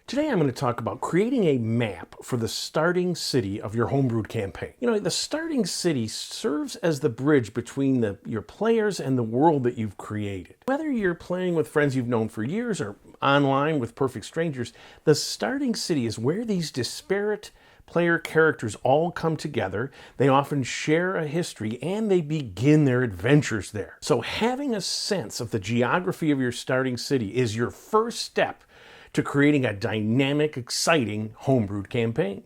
Today I'm going to talk about creating a map for the starting city of your homebrewed campaign. You know, the starting city serves as the bridge between your players and the world that you've created. Whether you're playing with friends you've known for years or online with perfect strangers, the starting city is where these disparate player characters all come together. They often share a history and they begin their adventures there. So having a sense of the geography of your starting city is your first step to creating a dynamic, exciting homebrewed campaign.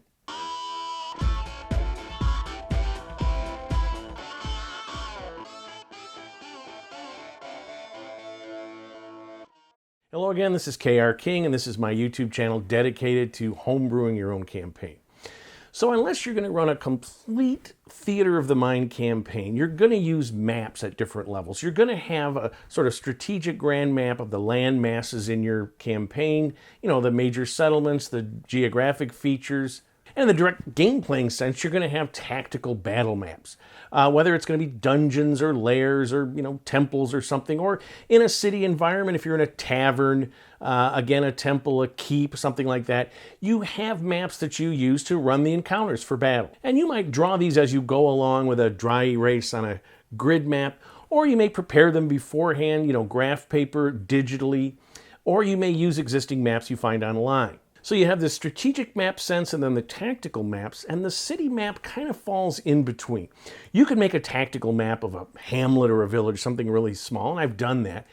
Hello again, this is KR King, and this is my YouTube channel dedicated to homebrewing your own campaign. So unless you're going to run a complete theater of the mind campaign, you're going to use maps at different levels. You're going to have a sort of strategic grand map of the land masses in your campaign, you know, the major settlements, the geographic features. And in the direct game-playing sense, you're going to have tactical battle maps, whether it's going to be dungeons or lairs or, you know, temples or something, or in a city environment, if you're in a tavern, again, a temple, a keep, something like that, you have maps that you use to run the encounters for battle. And you might draw these as you go along with a dry erase on a grid map, or you may prepare them beforehand, you know, graph paper, digitally, or you may use existing maps you find online. So you have the strategic map sense and then the tactical maps, and the city map kind of falls in between. You could make a tactical map of a hamlet or a village, something really small, and I've done that.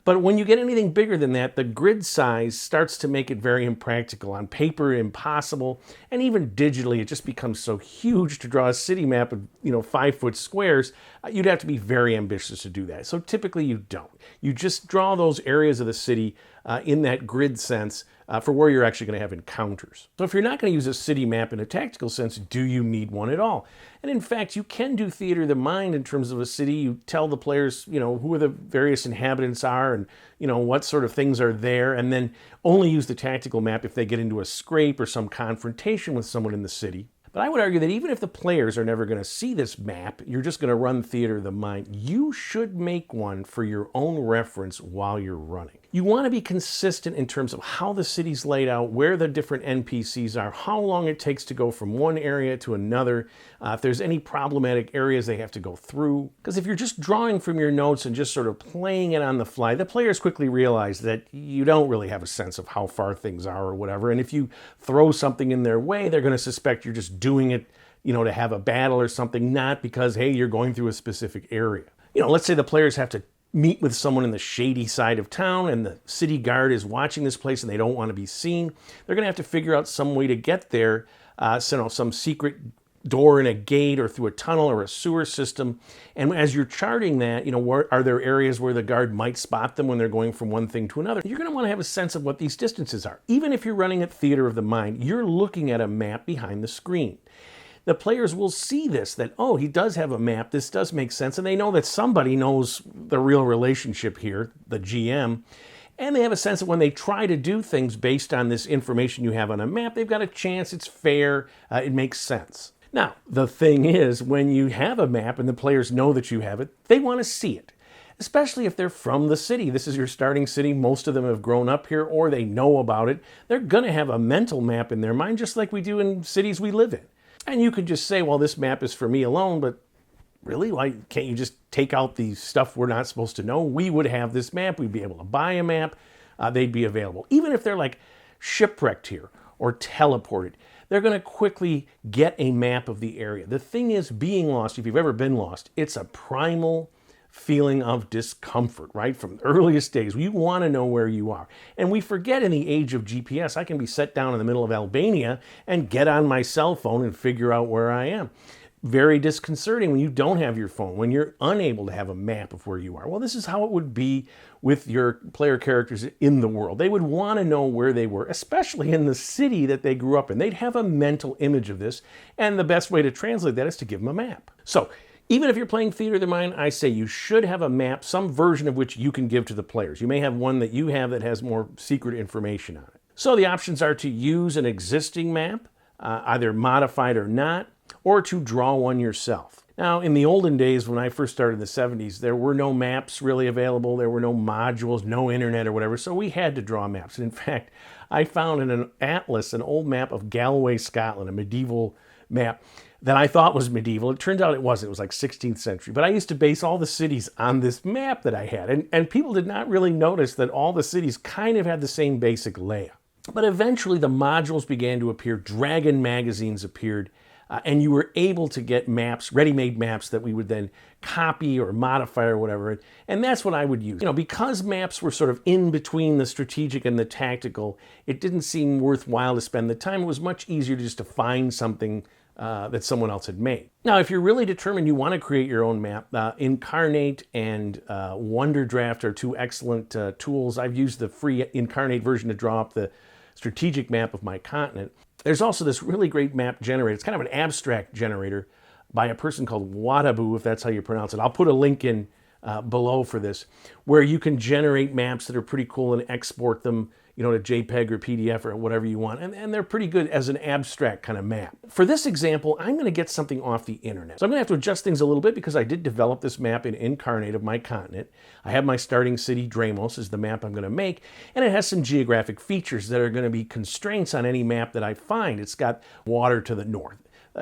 But when you get anything bigger than that, the grid size starts to make it very impractical. On paper, impossible, and even digitally, it just becomes so huge to draw a city map of, you know, 5-foot squares. You'd have to be very ambitious to do that. So typically you don't. You just draw those areas of the city in that grid sense for where you're actually going to have encounters. So if you're not going to use a city map in a tactical sense, do you need one at all? And in fact, you can do theater of the mind in terms of a city. You tell the players, you know, who the various inhabitants are and, you know, what sort of things are there, and then only use the tactical map if they get into a scrape or some confrontation with someone in the city. But I would argue that even if the players are never going to see this map, you're just going to run theater of the mind, you should make one for your own reference while you're running. You want to be consistent in terms of how the city's laid out, where the different NPCs are, how long it takes to go from one area to another, if there's any problematic areas they have to go through. Because if you're just drawing from your notes and just sort of playing it on the fly, the players quickly realize that you don't really have a sense of how far things are or whatever. And if you throw something in their way, they're going to suspect you're just doing it, you know, to have a battle or something, not because, hey, you're going through a specific area. You know, let's say the players have to meet with someone in the shady side of town and the city guard is watching this place and they don't want to be seen. They're going to have to figure out some way to get there, some secret door in a gate or through a tunnel or a sewer system. And as you're charting that, you know, are there areas where the guard might spot them when they're going from one thing to another? You're going to want to have a sense of what these distances are. Even if you're running at theater of the mind, you're looking at a map behind the screen. The players will see this, that, oh, he does have a map, this does make sense, and they know that somebody knows the real relationship here, the GM, and they have a sense that when they try to do things based on this information you have on a map, they've got a chance, it's fair, it makes sense. Now, the thing is, when you have a map and the players know that you have it, they want to see it, especially if they're from the city. This is your starting city. Most of them have grown up here or they know about it. They're going to have a mental map in their mind, just like we do in cities we live in. And you could just say, well, this map is for me alone, but really, why can't you just take out the stuff we're not supposed to know? We would have this map. We'd be able to buy a map. They'd be available. Even if they're like shipwrecked here or teleported, they're going to quickly get a map of the area. The thing is, being lost, if you've ever been lost, it's a primal feeling of discomfort, right? From the earliest days, we want to know where you are. And we forget in the age of GPS, I can be set down in the middle of Albania and get on my cell phone and figure out where I am. Very disconcerting when you don't have your phone, when you're unable to have a map of where you are. Well, this is how it would be with your player characters in the world. They would want to know where they were, especially in the city that they grew up in. They'd have a mental image of this, and the best way to translate that is to give them a map. So, even if you're playing theater of the mind, I say you should have a map, some version of which you can give to the players. You may have one that you have that has more secret information on it. So the options are to use an existing map, either modified or not, or to draw one yourself. Now, in the olden days, when I first started in the 70s, there were no maps really available. There were no modules, no internet or whatever, so we had to draw maps. And in fact, I found in an atlas an old map of Galloway, Scotland, a medieval map that I thought was medieval. It turns out it wasn't. It was like 16th century. But I used to base all the cities on this map that I had. And people did not really notice that all the cities kind of had the same basic layout. But eventually the modules began to appear. Dragon magazines appeared. And you were able to get maps, ready-made maps that we would then copy or modify or whatever. And that's what I would use. You know, because maps were sort of in between the strategic and the tactical, it didn't seem worthwhile to spend the time. It was much easier just to find something that someone else had made. Now, if you're really determined you want to create your own map, Incarnate and Wonderdraft are two excellent tools. I've used the free Incarnate version to draw up the strategic map of my continent. There's also this really great map generator. It's kind of an abstract generator by a person called Wadabu, if that's how you pronounce it. I'll put a link in below for this, where you can generate maps that are pretty cool and export them, you know, to JPEG or PDF or whatever you want. And they're pretty good as an abstract kind of map. For this example, I'm going to get something off the internet. So I'm going to have to adjust things a little bit because I did develop this map in Incarnate of my continent. I have my starting city, Dramos, is the map I'm going to make. And it has some geographic features that are going to be constraints on any map that I find. It's got water to the north.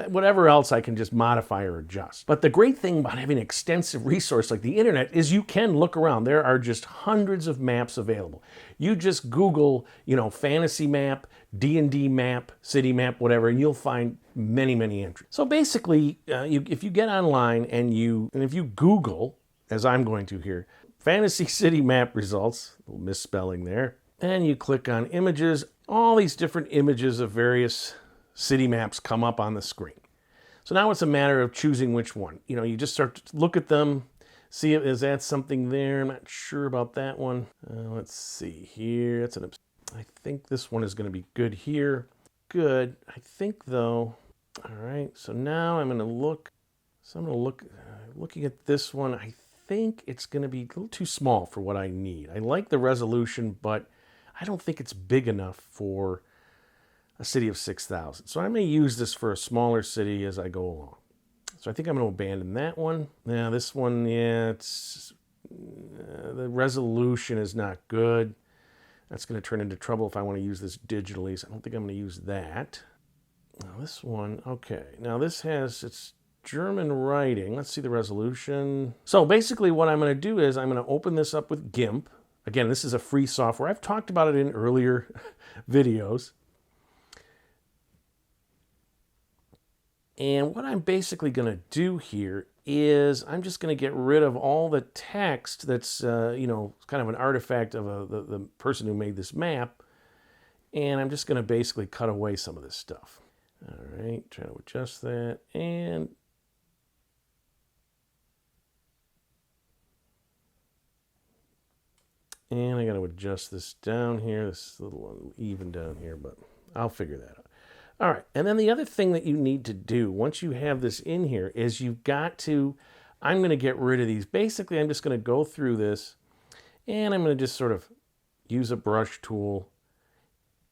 Whatever else I can just modify or adjust. But the great thing about having an extensive resource like the internet is you can look around. There are just hundreds of maps available. You just Google, you know, fantasy map, D&D map, city map, whatever, and you'll find many, many entries. So basically, if you get online and if you Google, as I'm going to here, fantasy city map results, a little misspelling there, and you click on images, all these different images of various city maps come up on the screen. So now it's a matter of choosing which one. You know, you just start to look at them, see if is that something there. I'm not sure about that one. Let's see here. I think this one is going to be good here. Good. I think though. All right. So now I'm going to look. So I'm going to look. Looking at this one, I think it's going to be a little too small for what I need. I like the resolution, but I don't think it's big enough for a city of 6,000. So I may use this for a smaller city as I go along. So I think I'm going to abandon that one. Now this one, yeah, it's the resolution is not good. That's going to turn into trouble if I want to use this digitally. So I don't think I'm going to use that. Now this one, okay. Now this has its German writing. Let's see the resolution. So basically what I'm going to do is I'm going to open this up with GIMP. Again, this is a free software. I've talked about it in earlier videos. And what I'm basically going to do here is I'm just going to get rid of all the text that's, you know, kind of an artifact of the person who made this map. And I'm just going to basically cut away some of this stuff. All right, trying to adjust that. And I got to adjust this down here. This little uneven down here, but I'll figure that out. All right, and then the other thing that you need to do once you have this in here is you've got to, I'm going to get rid of these. Basically, I'm just going to go through this, and I'm going to just sort of use a brush tool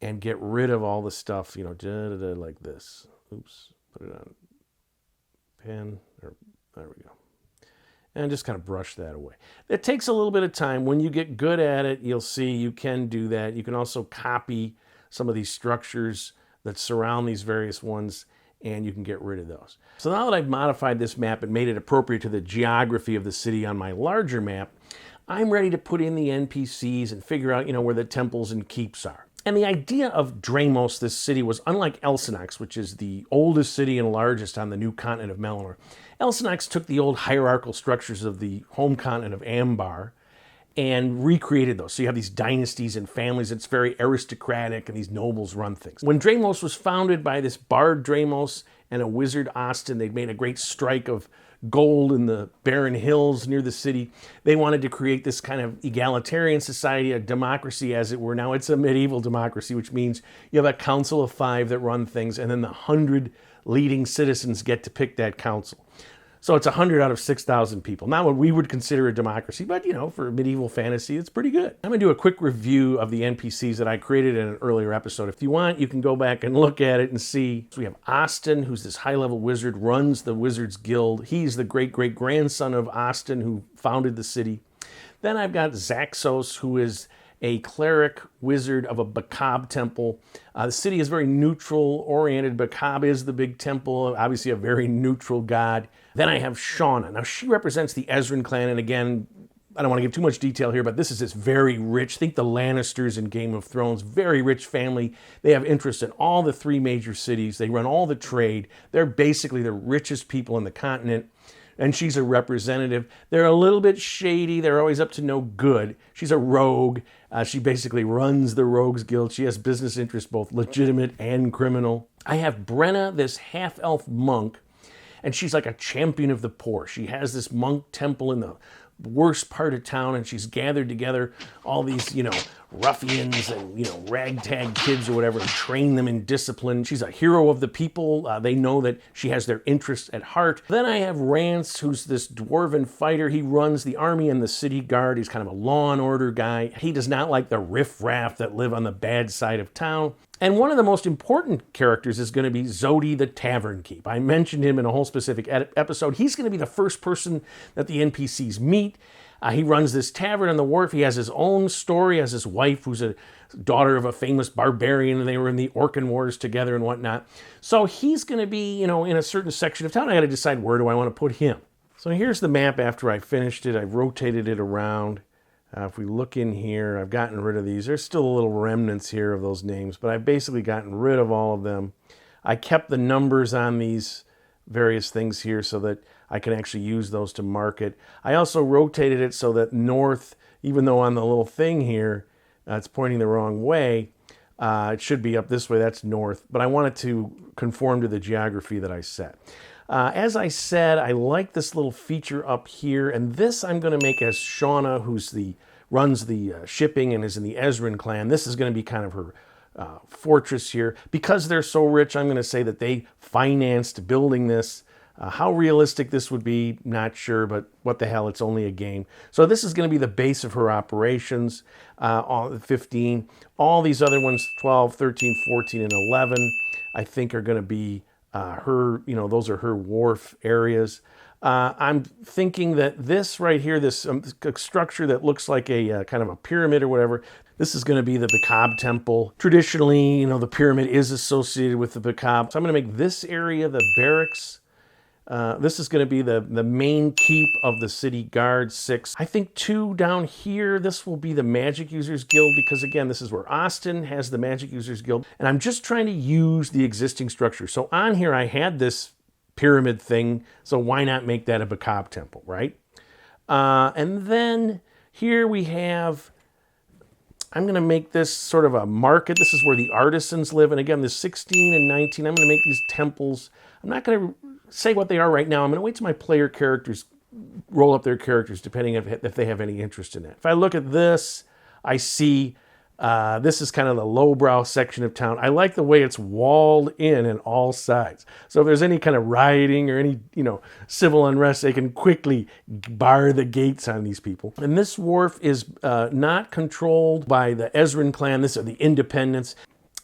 and get rid of all the stuff, you know, like this. Oops, put it on pen, or there we go. And just kind of brush that away. It takes a little bit of time. When you get good at it, you'll see you can do that. You can also copy some of these structures that surround these various ones, and you can get rid of those. So now that I've modified this map and made it appropriate to the geography of the city on my larger map, I'm ready to put in the NPCs and figure out, you know, where the temples and keeps are. And the idea of Dramos, this city, was unlike Elsinox, which is the oldest city and largest on the new continent of Melnor. Elsinox took the old hierarchical structures of the home continent of Ambar and recreated those. So you have these dynasties and families. It's very aristocratic, and these nobles run things. When Dramos was founded by this bard Dramos and a wizard Austin, they'd made a great strike of gold in the barren hills near the city. They wanted to create this kind of egalitarian society, a democracy as it were. Now it's a medieval democracy, which means you have a council of 5 that run things, and then the 100 leading citizens get to pick that council. So it's 100 out of 6,000 people. Not what we would consider a democracy, but you know, for medieval fantasy, it's pretty good. I'm gonna do a quick review of the NPCs that I created in an earlier episode. If you want, you can go back and look at it and see. So we have Austin, who's this high-level wizard, runs the Wizards Guild. He's the great-great-grandson of Austin, who founded the city. Then I've got Zaxos, who is a cleric wizard of a Bacab temple. The city is very neutral oriented. Bacab is the big temple, obviously a very neutral god. Then I have Shauna. Now she represents the Ezran clan, and again, I don't want to give too much detail here, but this is this very rich, think the Lannisters in Game of Thrones, very rich family. They have interest in all the 3 major cities. They run all the trade. They're basically the richest people in the continent. And she's a representative. They're a little bit shady. They're always up to no good. She's a rogue. She basically runs the Rogues Guild. She has business interests, both legitimate and criminal. I have Brenna, this half-elf monk, and she's like a champion of the poor. She has this monk temple in the worst part of town, and she's gathered together all these, ruffians and, ragtag kids or whatever, and train them in discipline. She's a hero of the people. They know that she has their interests at heart. Then I have Rance, who's this dwarven fighter. He runs the army and the city guard. He's kind of a law and order guy. He does not like the riffraff that live on the bad side of town. And one of the most important characters is going to be Zodi the Tavern Keep. I mentioned him in a whole specific episode. He's going to be the first person that the NPCs meet. He runs this tavern on the wharf. He has his own story. He has his wife, who's a daughter of a famous barbarian, and they were in the Orcan Wars together and whatnot. So he's going to be, in a certain section of town. I got to decide, where do I want to put him? So here's the map after I finished it. I've rotated it around. If we look in here, I've gotten rid of these. There's still a little remnants here of those names, but I've basically gotten rid of all of them. I kept the numbers on these various things here so that I can actually use those to mark it. I also rotated it so that north, even though on the little thing here, it's pointing the wrong way, it should be up this way, that's north, but I want it to conform to the geography that I set. As I said, I like this little feature up here, and this I'm going to make as Shauna, who's runs the shipping and is in the Ezran clan. This is going to be kind of her fortress here. Because they're so rich, I'm going to say that they financed building this. How realistic this would be, not sure, but what the hell, it's only a game. So this is going to be the base of her operations, 15. All these other ones, 12, 13, 14, and 11, I think are going to be her, those are her wharf areas. I'm thinking that this right here, this structure that looks like a kind of a pyramid or whatever, this is going to be the Bacab temple. Traditionally, the pyramid is associated with the Bacab. So I'm going to make this area the barracks. This is going to be the main keep of the city guard, 6. I think 2 down here, this will be the Magic Users Guild, because again, this is where Austin has the Magic Users Guild, and I'm just trying to use the existing structure. So on here, I had this pyramid thing, so why not make that a Bacab temple, right? And then here we have, I'm going to make this sort of a market. This is where the artisans live, and again, the 16 and 19, I'm going to make these temples. I'm not going to say what they are right now. I'm going to wait till my player characters roll up their characters, depending if they have any interest in that. If I look at this, I see this is kind of the lowbrow section of town. I like the way it's walled in on all sides. So if there's any kind of rioting or any, civil unrest, they can quickly bar the gates on these people. And this wharf is not controlled by the Ezran clan. This are the independents.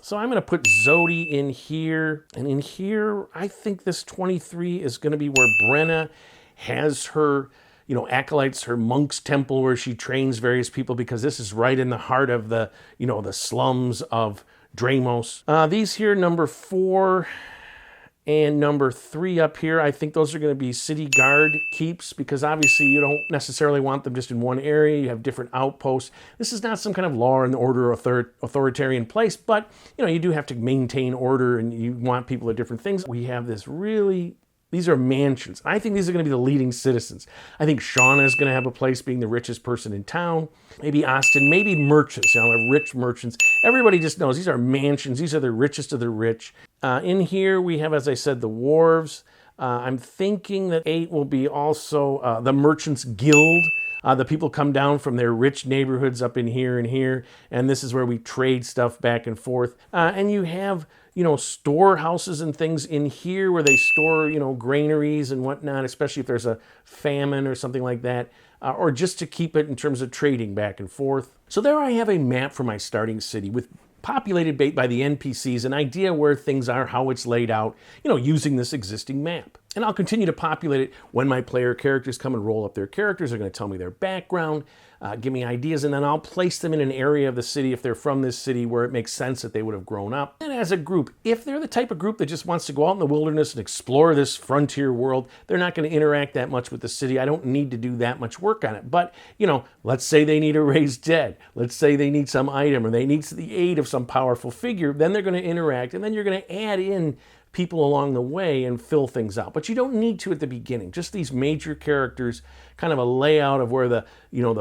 So I'm going to put Zodi in here, and in here, I think this 23 is going to be where Brenna has her, acolytes, her monk's temple where she trains various people, because this is right in the heart of the, the slums of Dramos. These here, number 4 and number 3 up here, I think those are going to be city guard keeps, because obviously you don't necessarily want them just in one area. You have different outposts. This is not some kind of law and order authoritarian place, but you do have to maintain order, and you want people at different things. We have this these are mansions. I think these are going to be the leading citizens. I think Shauna is going to have a place being the richest person in town. Maybe Austin, maybe merchants, rich merchants. Everybody just knows these are mansions. These are the richest of the rich. In here we have, as I said, the wharves. I'm thinking that 8 will be also the Merchants Guild. The people come down from their rich neighborhoods up in here and here, and this is where we trade stuff back and forth. And you have, storehouses and things in here where they store, granaries and whatnot, especially if there's a famine or something like that, or just to keep it in terms of trading back and forth. So there I have a map for my starting city with populated by the NPCs, an idea where things are, how it's laid out, using this existing map. And I'll continue to populate it when my player characters come and roll up their characters. They're going to tell me their background, give me ideas, and then I'll place them in an area of the city if they're from this city where it makes sense that they would have grown up. And as a group, if they're the type of group that just wants to go out in the wilderness and explore this frontier world, they're not going to interact that much with the city. I don't need to do that much work on it. But, you know, let's say they need to raise dead. Let's say they need some item or they need the aid of some powerful figure. Then they're going to interact, and then you're going to add in people along the way and fill things out. But you don't need to at the beginning. Just these major characters, kind of a layout of where the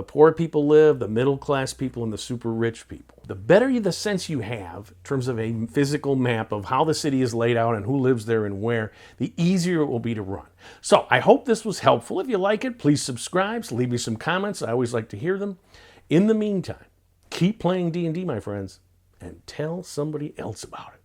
poor people live, the middle class people, and the super rich people. The better the sense you have in terms of a physical map of how the city is laid out and who lives there and where, the easier it will be to run. So I hope this was helpful. If you like it, please subscribe, leave me some comments. I always like to hear them. In the meantime, keep playing D&D, my friends, and tell somebody else about it.